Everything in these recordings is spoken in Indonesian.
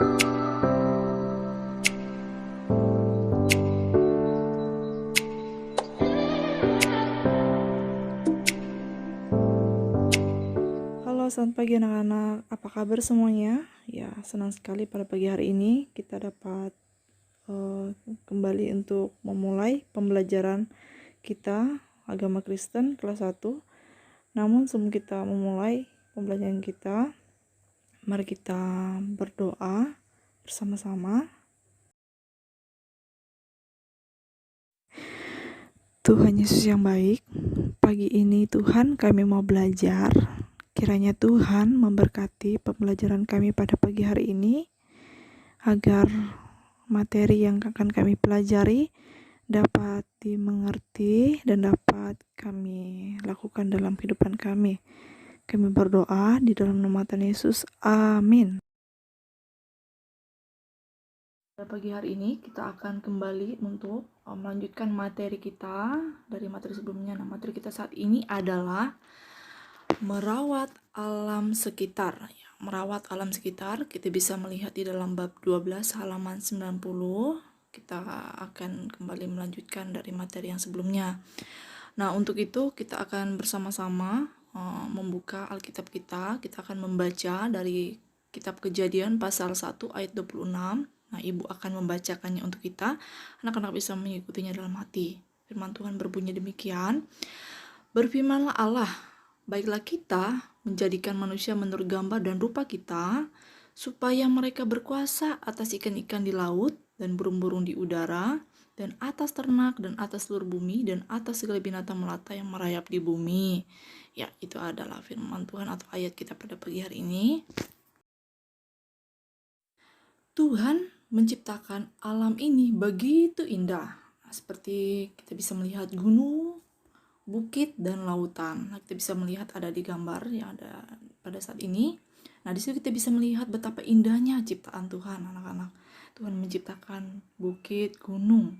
Halo, selamat pagi anak-anak. Apa kabar semuanya? Ya, senang sekali pada pagi hari ini kita dapat kembali untuk memulai pembelajaran kita agama Kristen kelas 1. Namun sebelum kita memulai pembelajaran kita, mari kita berdoa bersama-sama. Tuhan Yesus yang baik, pagi ini Tuhan kami mau belajar. Kiranya Tuhan memberkati pembelajaran kami pada pagi hari ini, agar materi yang akan kami pelajari dapat dimengerti dan dapat kami lakukan dalam kehidupan kami. Kami berdoa di dalam nama Tuhan Yesus. Amin. Pada pagi hari ini kita akan kembali untuk melanjutkan materi kita dari materi sebelumnya. Nah, materi kita saat ini adalah merawat alam sekitar. Merawat alam sekitar kita bisa melihat di dalam bab 12 halaman 90. Kita akan kembali melanjutkan dari materi yang sebelumnya. Nah, untuk itu kita akan bersama-sama membuka Alkitab kita. Kita akan membaca dari kitab Kejadian pasal 1 ayat 26. Nah, Ibu akan membacakannya untuk kita. Anak-anak bisa mengikutinya dalam hati. Firman Tuhan berbunyi demikian. Berfirmanlah Allah, baiklah kita menjadikan manusia menurut gambar dan rupa kita, supaya mereka berkuasa atas ikan-ikan di laut dan burung-burung di udara, dan atas ternak dan atas seluruh bumi, dan atas segala binatang melata yang merayap di bumi. Ya, itu adalah firman Tuhan atau ayat kita pada pagi hari ini. Tuhan menciptakan alam ini begitu indah. Nah, seperti kita bisa melihat gunung, bukit, dan lautan. Nah, kita bisa melihat ada di gambar yang ada pada saat ini. Nah, di situ kita bisa melihat betapa indahnya ciptaan Tuhan, anak-anak. Tuhan menciptakan bukit, gunung,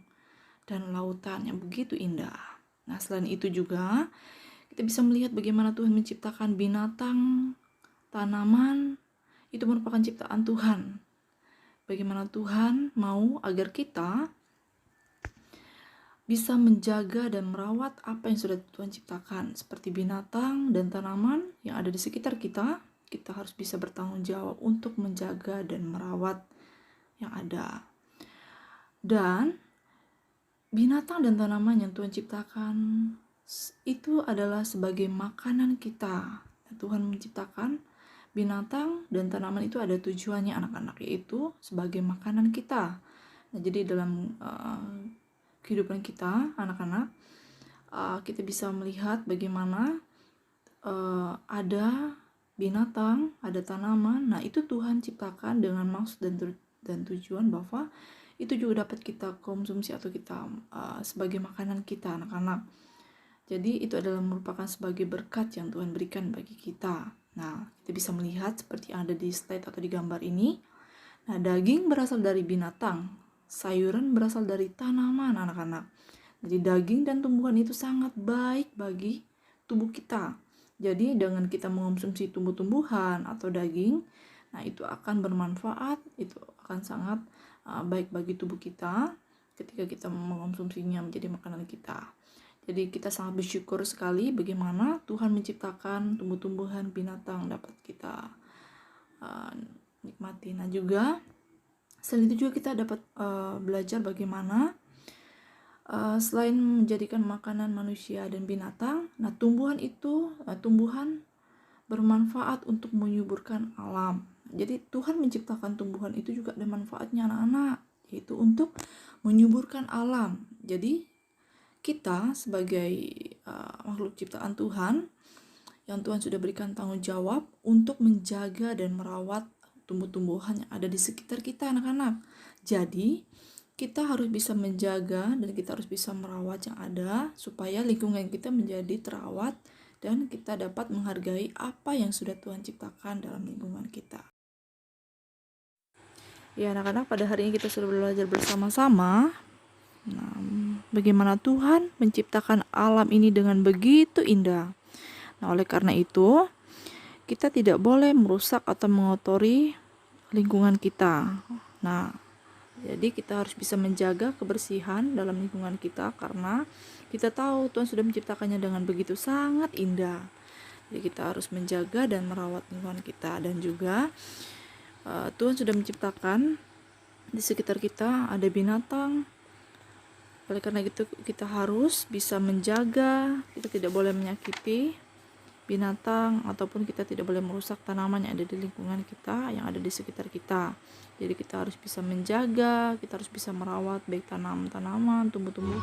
dan lautan yang begitu indah. Nah, selain itu juga kita bisa melihat bagaimana Tuhan menciptakan binatang, tanaman, itu merupakan ciptaan Tuhan. Bagaimana Tuhan mau agar kita bisa menjaga dan merawat apa yang sudah Tuhan ciptakan, seperti binatang dan tanaman yang ada di sekitar kita. Kita harus bisa bertanggung jawab untuk menjaga dan merawat yang ada. Dan binatang dan tanaman yang Tuhan ciptakan itu adalah sebagai makanan kita. Tuhan menciptakan binatang dan tanaman itu ada tujuannya, anak-anak, yaitu sebagai makanan kita. Nah, jadi dalam kehidupan kita, anak-anak, kita bisa melihat bagaimana ada binatang, ada tanaman. Nah, itu Tuhan ciptakan dengan maksud dan tujuan bahwa itu juga dapat kita konsumsi atau kita sebagai makanan kita, anak-anak. Jadi itu adalah merupakan sebagai berkat yang Tuhan berikan bagi kita. Nah, kita bisa melihat seperti yang ada di slide atau di gambar ini. Nah, daging berasal dari binatang, sayuran berasal dari tanaman, anak-anak. Jadi daging dan tumbuhan itu sangat baik bagi tubuh kita. Jadi dengan kita mengonsumsi tumbuh-tumbuhan atau daging, nah itu akan bermanfaat, itu akan sangat baik bagi tubuh kita ketika kita mengonsumsinya menjadi makanan kita. Jadi kita sangat bersyukur sekali bagaimana Tuhan menciptakan tumbuh-tumbuhan, binatang dapat kita nikmati. Nah, juga selain itu juga kita dapat belajar bagaimana selain menjadikan makanan manusia dan binatang, nah tumbuhan bermanfaat untuk menyuburkan alam. Jadi Tuhan menciptakan tumbuhan itu juga ada manfaatnya, anak-anak, yaitu untuk menyuburkan alam. Jadi kita sebagai makhluk ciptaan Tuhan yang Tuhan sudah berikan tanggung jawab untuk menjaga dan merawat tumbuh-tumbuhan yang ada di sekitar kita, anak-anak. Jadi kita harus bisa menjaga dan kita harus bisa merawat yang ada supaya lingkungan kita menjadi terawat dan kita dapat menghargai apa yang sudah Tuhan ciptakan dalam lingkungan kita. Ya, anak-anak, pada hari ini kita sudah belajar bersama-sama bagaimana Tuhan menciptakan alam ini dengan begitu indah. Nah, oleh karena itu, kita tidak boleh merusak atau mengotori lingkungan kita. Nah, jadi kita harus bisa menjaga kebersihan dalam lingkungan kita karena kita tahu Tuhan sudah menciptakannya dengan begitu sangat indah. Jadi kita harus menjaga dan merawat lingkungan kita, dan juga Tuhan sudah menciptakan di sekitar kita ada binatang. Oleh karena itu kita harus bisa menjaga, kita tidak boleh menyakiti binatang ataupun kita tidak boleh merusak tanaman yang ada di lingkungan kita, yang ada di sekitar kita. Jadi kita harus bisa menjaga, kita harus bisa merawat baik tanaman, tumbuh-tumbuhan.